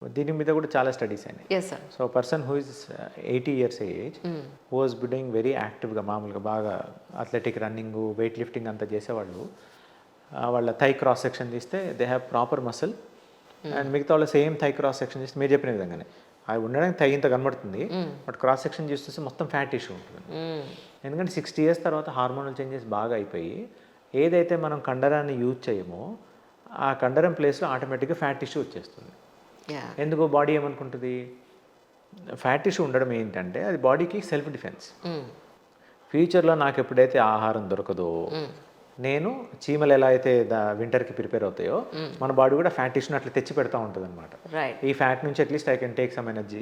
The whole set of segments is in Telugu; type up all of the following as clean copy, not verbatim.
దీని మీద కూడా చాలా స్టడీస్ అయినాయి. Yes sir. So person who is 80 years age who was doing very యాక్టివ్గా మామూలుగా బాగా అథ్లెటిక్ రన్నింగ్ వెయిట్ లిఫ్టింగ్ అంతా చేసేవాళ్ళు వాళ్ళ థై క్రాస్ సెక్షన్ తీస్తే they have proper muscle and మిగతా వాళ్ళ సేమ్ థై క్రాస్ సెక్షన్ తీస్తే మీరు చెప్పిన విధంగానే అవి ఉండడానికి థై ఇంత కనబడుతుంది బట్ క్రాస్ సెక్షన్ చూస్తే మొత్తం ఫ్యాట్ ఇష్యూ ఉంటుంది. ఎందుకంటే 60 years తర్వాత హార్మోనల్ చేంజెస్ బాగా అయిపోయి ఏదైతే మనం కండరాన్ని యూజ్ చేయమో ఆ కండరం ప్లేస్లో ఆటోమేటిక్గా ఫ్యాట్ ఇష్యూ వచ్చేస్తుంది. ఎందుకు బాడీ ఏమనుకుంటుంది ఫ్యాట్ ఇష్యూ ఉండడం ఏంటంటే అది బాడీకి సెల్ఫ్ డిఫెన్స్. ఫ్యూచర్లో నాకు ఎప్పుడైతే ఆహారం దొరకదో నేను చీమలు ఎలా అయితే వింటర్కి ప్రిపేర్ అవుతాయో మన బాడీ కూడా ఫ్యాట్ ఇష్యూని అట్లా తెచ్చి పెడతా ఉంటుంది అనమాట. ఈ ఫ్యాట్ నుంచి at least I can take some energy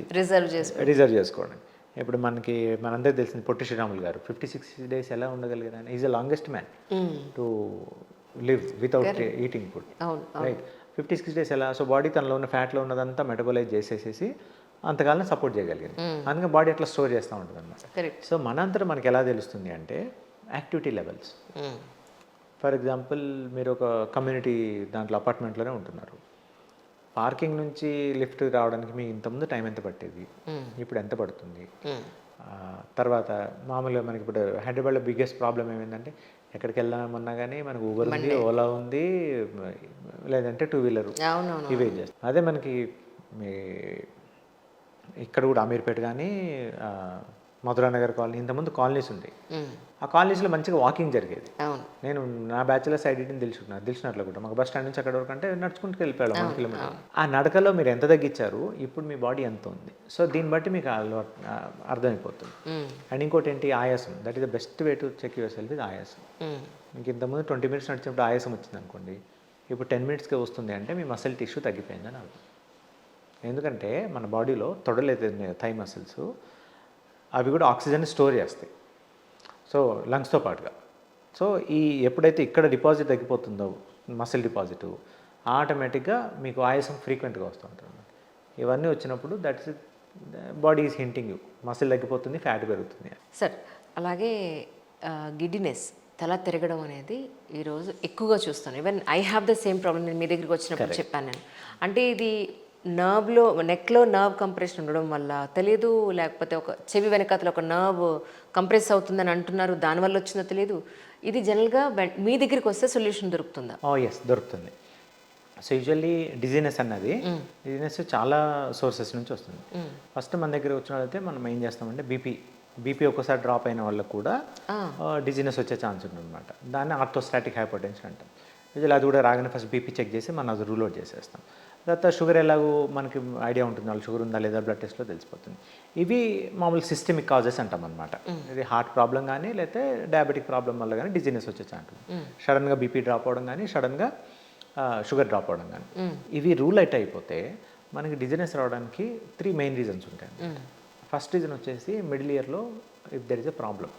reserve చేసుకోవడం. ఇప్పుడు మనందరికీ తెలిసింది పొట్టి శ్రీరాములు గారు 56 days ఎలా ఉండగలిగారు ఆయన. Is the longest man to live without eating food, right? 56 days ఎలా? సో బాడీ తనలో ఉన్న ఫ్యాట్లో ఉన్నదంతా మెటబలైజ్ చేసేసేసి అంతకాలం సపోర్ట్ చేయగలిగింది. అందుకే బాడీ అట్లా స్టోర్ చేస్తూ ఉంటుంది అనమాట. సో మనంతటా మనకి ఎలా తెలుస్తుంది అంటే యాక్టివిటీ లెవెల్స్. ఫర్ ఎగ్జాంపుల్ మీరు ఒక కమ్యూనిటీ దాంట్లో అపార్ట్మెంట్లోనే ఉంటున్నారు. పార్కింగ్ నుంచి లిఫ్ట్ రావడానికి మీ ఇంతకుముందు టైం ఎంత పట్టేది, ఇప్పుడు ఎంత పడుతుంది? తర్వాత మామూలుగా మనకి ఇప్పుడు హైదరాబాద్లో బిగ్గెస్ట్ ప్రాబ్లం ఏమైందంటే ఎక్కడికి వెళ్దామన్నా కానీ మనకు ఊబర్ ఉంది, ఓలా ఉంది, లేదంటే 2-wheeler ఇవే చేస్తాం. అదే మనకి ఇక్కడ కూడా అమీర్పేట కానీ మధురానగర్ కాలనీ ఇంతకుముందు కాలనీస్ ఉంటాయి. ఆ కాలనీస్లో మంచిగా వాకింగ్ జరిగేది. నేను నా బ్యాచులర్స్ ఐడెంటిటీని తెలిసినట్లు కూడా మాకు బస్ స్టాండ్ నుంచి అక్కడ వరకు అంటే నడుచుకుంటూ వెళ్ళిపోయాడు 1 kilometer. ఆ నడకలో మీరు ఎంత తగ్గించారు, ఇప్పుడు మీ బాడీ ఎంత ఉంది, సో దీన్ని బట్టి మీకు అర్థమైపోతుంది. అండ్ ఇంకోటి ఏంటి, ఆయాసం. That is the best way to check yourself ఇది ఆయాసం. మీకు ఇంతకుముందు 20 minutes నడిచినప్పుడు ఆయాసం వచ్చింది అనుకోండి, ఇప్పుడు 10 minutesకే వస్తుంది అంటే మీ మసిల్ టిష్యూ తగ్గిపోయిందని అర్థం. ఎందుకంటే మన బాడీలో తొడలైతే థై మసిల్స్ అవి కూడా ఆక్సిజన్ స్టోర్ చేస్తాయి, సో లంగ్స్తో పాటుగా. సో ఎప్పుడైతే ఇక్కడ డిపాజిట్ తగ్గిపోతుందో మసిల్ డిపాజిట్, ఆటోమేటిక్గా మీకు ఆయాసం ఫ్రీక్వెంట్గా వస్తూ ఉంటుంది. ఇవన్నీ వచ్చినప్పుడు that's body is hinting you muscle తగ్గిపోతుంది, ఫ్యాట్ పెరుగుతుంది. సార్ అలాగే గిడ్డినెస్, తల తిరగడం అనేది ఈరోజు ఎక్కువగా చూస్తాను. Even I have the same problem. నేను మీ దగ్గరికి వచ్చినప్పుడు చెప్పాను నేను. అంటే ఇది నర్వ్లో, నెక్లో నర్వ్ కంప్రెషన్ ఉండడం వల్ల తెలియదు, లేకపోతే ఒక చెవి వెనకాతలో ఒక నర్వ్ కంప్రెస్ అవుతుందని అంటున్నారు, దానివల్ల వచ్చిందో తెలియదు. ఇది జనరల్గా మీ దగ్గరికి వస్తే సొల్యూషన్ దొరుకుతుందా? ఎస్, దొరుకుతుంది. సో యూజువల్లీ డిజీనెస్ అన్నది డిజీనెస్ చాలా సోర్సెస్ నుంచి వస్తుంది. ఫస్ట్ మన దగ్గర వచ్చిన వాళ్ళైతే మనం ఏం చేస్తామంటే బీపీ ఒక్కసారి డ్రాప్ అయిన వాళ్ళకు కూడా డిజీనెస్ వచ్చే ఛాన్స్ ఉంటుంది అనమాట. దాన్ని ఆర్థోస్టాటిక్ హైపర్టెన్షన్ అంటాం. యూజువల్లీ అది కూడా రాగానే ఫస్ట్ బీపీ చెక్ చేసి మనం అది రూల్ అవుట్ చేసేస్తాం. తర్వాత షుగర్ ఎలాగో మనకి ఐడియా ఉంటుంది, వాళ్ళు షుగర్ ఉందా లేదా బ్లడ్ టెస్ట్లో తెలిసిపోతుంది. ఇవి మామూలు సిస్టమిక్ కాజెస్ అంటాం అనమాట. ఇది హార్ట్ ప్రాబ్లం కానీ లేకపోతే డయాబెటిక్ ప్రాబ్లం వల్ల కానీ డిజీనెస్ వచ్చే ఛాన్స్ ఉంటుంది. సడన్గా బీపీ డ్రాప్ అవడం కానీ, సడన్గా షుగర్ డ్రాప్ అవడం కానీ, ఇవి రూల్ అవుట్ అయిపోతే మనకి డిజీనెస్ రావడానికి 3 main reasons ఉంటాయి. ఫస్ట్ రీజన్ వచ్చేసి మిడిల్ ఇయర్లో if there is a problem.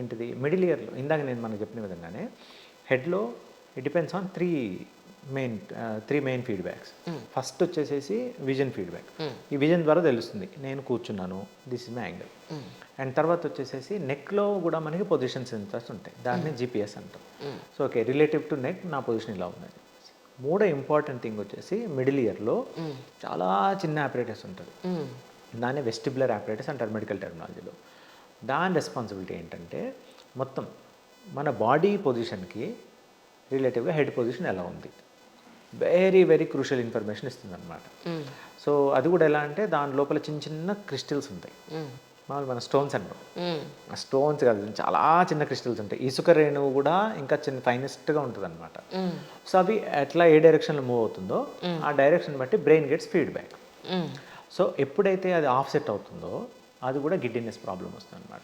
ఏంటిది మిడిల్ ఇయర్లో? ఇందాక నేను మనకు చెప్పిన విధంగానే హెడ్లో it depends on 3 main feedbacks. First వచ్చేసేసి విజన్ ఫీడ్బ్యాక్. ఈ విజన్ ద్వారా తెలుస్తుంది నేను కూర్చున్నాను, this is my angle. And తర్వాత వచ్చేసేసి నెక్లో కూడా మనకి పొజిషన్ సెన్సర్స్ ఉంటాయి, దాన్ని GPS అంటాం. So okay, relative to neck నా పొజిషన్ ఇలా ఉన్నది. మూడో ఇంపార్టెంట్ థింగ్ వచ్చేసి మిడిల్ ఇయర్లో చాలా చిన్న ఆపరేటర్స్ ఉంటుంది, దాన్ని వెస్టిబులర్ ఆపరేటర్స్ అంటారు మెడికల్ టెర్మినాలజీలో. దాని రెస్పాన్సిబిలిటీ ఏంటంటే మొత్తం మన బాడీ పొజిషన్కి రిలేటివ్గా హెడ్ పొజిషన్ ఎలా ఉంది, వెరీ వెరీ క్రూషియల్ ఇన్ఫర్మేషన్ ఇస్తుంది అనమాట. సో అది కూడా ఎలా అంటే దాని లోపల చిన్న చిన్న క్రిస్టల్స్ ఉంటాయి, మామూలు మన స్టోన్స్ అంటాం. ఆ స్టోన్స్ కాదు, చాలా చిన్న క్రిస్టల్స్ ఉంటాయి. ఇసుక రేణువు కూడా ఇంకా చిన్న ఫైనెస్ట్గా ఉంటుంది అనమాట. సో అవి ఎట్లా ఏ డైరెక్షన్లో మూవ్ అవుతుందో ఆ డైరెక్షన్ బట్టి బ్రెయిన్ గెట్స్ ఫీడ్బ్యాక్. సో ఎప్పుడైతే అది ఆఫ్సెట్ అవుతుందో అది కూడా గిడ్డినెస్ ప్రాబ్లం వస్తుంది అనమాట.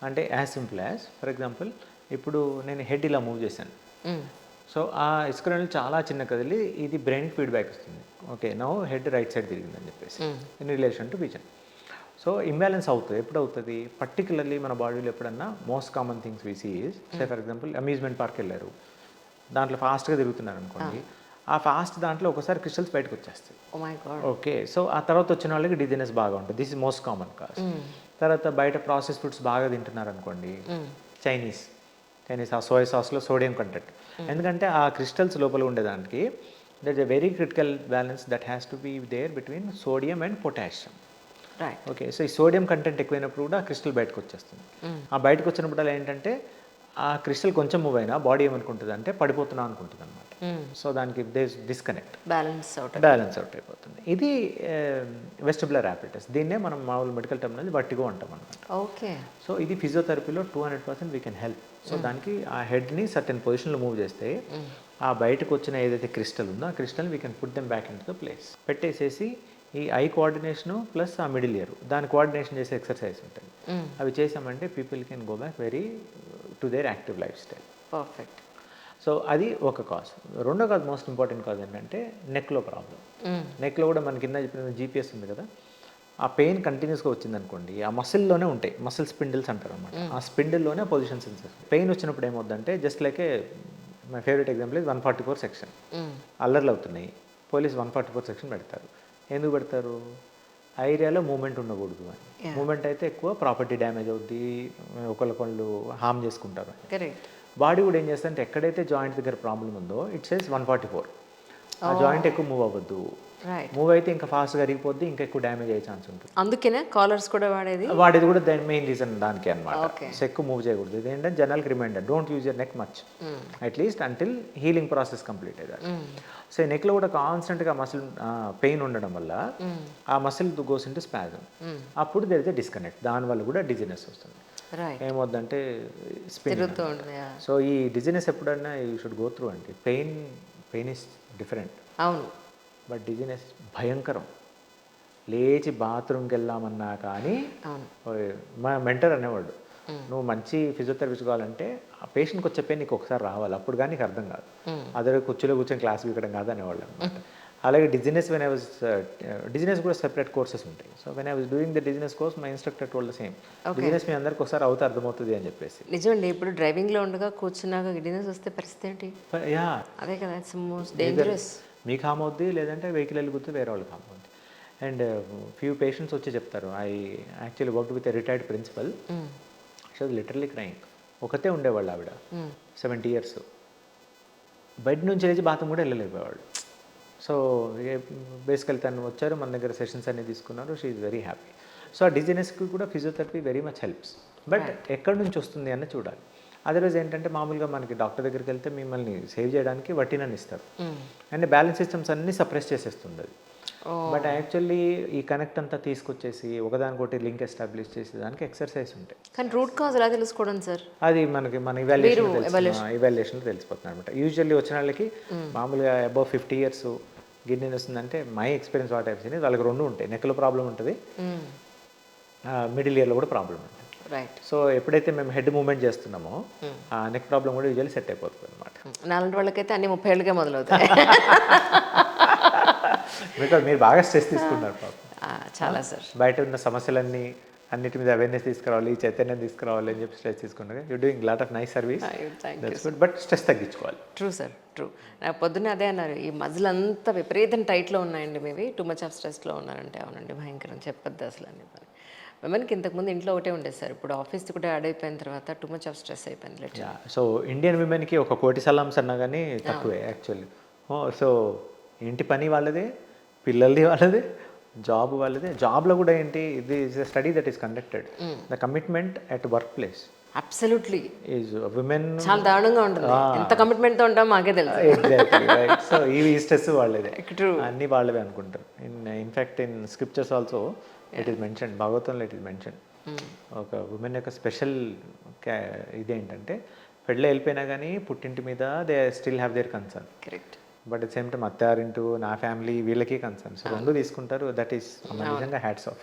అంటే as simple as for example ఇప్పుడు నేను హెడ్ ఇలా మూవ్ చేశాను, సో ఆ ఇసుక రేణులు చాలా చిన్న కదిలి ఇది బ్రెయిన్కి ఫీడ్బ్యాక్ ఇస్తుంది, okay now head right side తిరిగిందని చెప్పేసి in relation to vision. So imbalance అవుతుంది. ఎప్పుడు అవుతుంది? పర్టికులర్లీ మన బాడీలో ఎప్పుడన్నా most common things we see is say for example amusement park వెళ్ళారు, దాంట్లో ఫాస్ట్గా తిరుగుతున్నారు అనుకోండి, ఆ ఫాస్ట్ దాంట్లో ఒకసారి క్రిస్టల్స్ బయటకు వచ్చేస్తాయి. ఓకే, సో ఆ తర్వాత వచ్చిన వాళ్ళకి డిజీనెస్ బాగా ఉంటుంది. This is most common cause. తర్వాత బయట ప్రాసెస్ ఫుడ్స్ బాగా తింటున్నారు అనుకోండి, చైనీస్ ఆ సోయా సాస్లో సోడియం కంటెంట్, ఎందుకంటే ఆ క్రిస్టల్స్ లోపల ఉండేదానికి there is a very critical balance that has to be there between sodium and potassium. Right. Okay, so ఈ సోడియం కంటెంట్ ఎక్కువైనప్పుడు కూడా ఆ క్రిస్టల్ బయటకు వచ్చేస్తుంది. ఆ బయటకు వచ్చినప్పుడు ఏంటంటే ఆ క్రిస్టల్ కొంచెం మూవ్ అయినా బాడీ ఏమనుకుంటుంది అంటే పడిపోతున్నా అనుకుంటుంది అనమాట. సో దానికి డిస్కనెక్ట్, బ్యాలెన్స్ అవుట్ అయిపోతుంది. ఇది వెస్టిబులర్ యాపిటస్. దీన్నే మనం మామూలు మెడికల్ టర్మినాలజీ వర్టిగో అంటాం అనమాట. ఓకే. సో ఇది ఫిజియోథెరపీలో 200% వీ కెన్ హెల్ప్. సో దానికి ఆ హెడ్ని సర్టెన్ పొజిషన్లో మూవ్ చేస్తే ఆ బయటకు వచ్చిన ఏదైతే క్రిస్టల్ ఉందో ఆ crystal we can put them back in to the place. పెట్టేసేసి ఈ ఐ కోఆర్డినేషను ప్లస్ ఆ మిడిల్ ఇయర్ దాని కోఆర్డినేషన్ చేసే ఎక్సర్సైజ్ ఉంటుంది. అవి చేసామంటే people can go back very to their active life style. Perfect. So అది ఒక కాజ్. రెండో కాజ్, మోస్ట్ ఇంపార్టెంట్ కాజ్ ఏంటంటే నెక్లో ప్రాబ్లం. నెక్లో కూడా మన కింద చెప్పిన జీపీఎస్ ఉంది కదా, ఆ పెయిన్ కంటిన్యూస్గా వచ్చిందనుకోండి ఆ మసిల్లోనే ఉంటాయి, మసిల్ స్పిండిల్స్ అంటారు అనమాట. ఆ స్పిండిల్లోనే పొజిషన్ సెన్సెస్. పెయిన్ వచ్చినప్పుడు ఏమవుద్దంటే just like my favourite example is 144 section. అల్లర్లు అవుతున్నాయి, పోలీస్ 144 సెక్షన్ పెడతారు. ఎందుకు పెడతారు? ఆ ఏరియాలో మూమెంట్ ఉండకూడదు అని. మూమెంట్ అయితే ఎక్కువ ప్రాపర్టీ డ్యామేజ్ అవుద్ది, ఒకళ్ళు హామ్ చేసుకుంటారు. కరెక్ట్. బాడీ కూడా ఏం చేస్తుందంటే ఎక్కడైతే జాయింట్ దగ్గర ప్రాబ్లం ఉందో ఇట్ సేస్ 144. ఆ జాయింట్ ఎక్కువ మూవ్ అవ్వద్దు. మూవ్ అయితే ఇంకా ఫాస్ట్గా అరిగిపోద్ది, ఇంకా ఎక్కువ డ్యామేజ్ అయ్యే ఛాన్స్ ఉంటుంది. అందుకేనే కాలర్స్ కూడా వాడేది కూడా దాని మెయిన్ రీజన్ దానికి అనమాట. సో ఎక్కువ మూవ్ చేయకూడదు. ఇది ఏంటంటే general reminder, don't use your neck much at least until healing process complete అయ్యారు. సో ఈ నెక్లో కూడా కాన్స్టెంట్గా మసిల్ పెయిన్ ఉండడం వల్ల ఆ మసిల్ గోస్ ఇంటూ స్పాజమ్. అప్పుడు దెర్ ఇస్ ఎ డిస్కనెక్ట్. దానివల్ల కూడా డిజినెస్ వస్తుంది. ఏమవుద్దంటే స్పిన్. సో ఈ డిజినెస్ ఎప్పుడన్నా యూ షుడ్ గో త్రూ అండి. Pain is different. అవును. బట్ డిజినెస్ భయంకరం. లేచి బాత్రూమ్కి వెళ్దామన్నా కానీ మా మెంటర్ అనేవాడు, నువ్వు మంచి ఫిజియోథెరపిస్ట్ కావాలంటే ఆ పేషెంట్కి వచ్చే పెయిన్ నీకు ఒకసారి రావాలి, అప్పుడు కానీ నీకు అర్థం కాదు. అదే కుర్చీలో కూర్చొని క్లాస్ వీకడం కాదు అనేవాళ్ళు అనమాట. అలాగే డిజినెస్ డిజినెస్ కూడా సెపరేట్ కోర్సెస్ ఉంటాయి. So when I was doing the dizziness course my instructor told the same, dizziness మీ అందరికి ఒకసారి అవుతే అర్థమవుతుంది అని చెప్పేసి. నిజమండి. ఇప్పుడు డ్రైవింగ్లో ఉండగా కూర్చున్నాక డిజినెస్ వస్తే పరిస్థితి ఏంటి? యా, అదే కదా, ఇట్స్ మోస్ట్ డేంజరస్. మీకు హామ్ అవుద్ది, లేదంటే వెహికల్ వెళ్ళిపోతే వేరే వాళ్ళకి హామ్ అవుద్ది. అండ్ ఫ్యూ పేషెంట్స్ వచ్చి చెప్తారు, I actually work with a retired principal, she was literally crying. ఒకతే ఉండేవాళ్ళు ఆవిడ, 70 years. బయట నుంచి లేచి బాత్రూమ్ కూడా వెళ్ళలేకపోయేవాళ్ళు. సో బేసికల్ తను వచ్చారు, మన దగ్గర సెషన్స్ అన్ని తీసుకున్నారు. She is very happy. So ఆ డిజినెస్కి కూడా physiotherapy very much helps. But ఎక్కడి నుంచి వస్తుంది అని చూడాలి. అదర్వైజ్ ఏంటంటే మామూలుగా మనకి డాక్టర్ దగ్గరికి వెళ్తే మిమ్మల్ని సేవ్ చేయడానికి వట్టినని ఇస్తారు, అండ్ బ్యాలెన్స్ సిస్టమ్స్ అన్నీ సప్రెస్ చేసేస్తుంది అది. బట్ యాక్చువల్లీ ఈ కనెక్ట్ అంతా తీసుకొచ్చేసి ఒకదానికొకటి లింక్ ఎస్టాబ్లిష్ చేసేదానికి ఎక్సర్సైజ్ ఉంటాయి. కానీ రూట్ కాజ్ ఎలా తెలుసుకోవడం సార్? అది మన ఇవాల్యుయేషన్లో తెలిసిపోతుంది అనమాట. యూజువల్లీ వచ్చిన వాళ్ళకి మామూలుగా అబౌవ్ 50 years గిడ్నెస్ వస్తుందంటే మై ఎక్స్పీరియన్స్ వాట్ అయిపోయింది, వాళ్ళకి రెండు ఉంటాయి. నెక్లో ప్రాబ్లం ఉంటుంది, మిడిల్ ఇయర్లో కూడా ప్రాబ్లం ఉంటుంది. రైట్. సో ఎప్పుడైతే మేము హెడ్ మూవ్మెంట్ చేస్తున్నామో ఆ నెక్ ప్రాబ్లం కూడా యూజువల్లీ సెట్ అయిపోతుంది అనమాట. నాలాంటి వాళ్ళకైతే అన్ని 30 ఏళ్ళకే మొదలవుతాయి. బికాజ్ మీరు బాగా స్ట్రెస్ తీసుకున్నారు పాపం. చాలా సార్. బయట ఉన్న సమస్యలన్నీ అన్నిటి మీద అవేర్నెస్ తీసుకురావాలి, చైతన్యం తీసుకురావాలి అని చెప్పి స్ట్రెస్ తీసుకుంటారు. You doing lot of nice service, that's good. But stress తగ్గించుకోవాలి. True sir, true. నాకు పొద్దున్నే అదే అన్నారు, ఈ మజిల్ అంతా విపరీతం టైట్లో ఉన్నాయండి, మేబీ టూ మచ్ ఆఫ్ స్ట్రెస్లో ఉన్నారంటే. అవునండి, భయంకరం, చెప్పొద్దు అసలు అని. మెమన్కి ఇంతకుముందు ఇంట్లో ఒకటే ఉండేది సార్, ఇప్పుడు ఆఫీస్ కూడా యాడ్ అయిపోయిన తర్వాత టూ మచ్ ఆఫ్ స్ట్రెస్ అయిపోయింది. సో ఇండియన్ విమెన్కి 1 కోటి సలామ్స్ అన్నా కానీ తక్కువే యాక్చువల్లీ. సో ఇంటి పని వాళ్ళదే, పిల్లలది వాళ్ళదే, జాబ్ వాళ్ళదే. జాబ్లో కూడా ఏంటి, ఇది is a study that is conducted, the commitment at work place absolutely is women చాలా దారుణంగా ఉంటుంది. ఎంత కమిట్మెంట్తో ఉంటాం మాకే తెలుసు. Exactly right. సో ఈ స్ట్రెస్ వాళ్ళదే, అన్ని వాళ్ళవే అనుకుంటారు. In fact in scriptures also it is mention, భాగవతంలో ఇట్ ఈస్ మెన్షన్. ఒక ఉమెన్ యొక్క స్పెషల్ ఇదేంటంటే పెళ్ళి వెళ్ళిపోయినా కానీ పుట్టింటి మీద they still have their concern. Correct. But same time అత్తారింటూ నా ఫ్యామిలీ వీళ్ళకి కన్సర్న్. సో రెండు తీసుకుంటారు. దట్ ఈస్ నిజంగా హ్యాట్స్ ఆఫ్.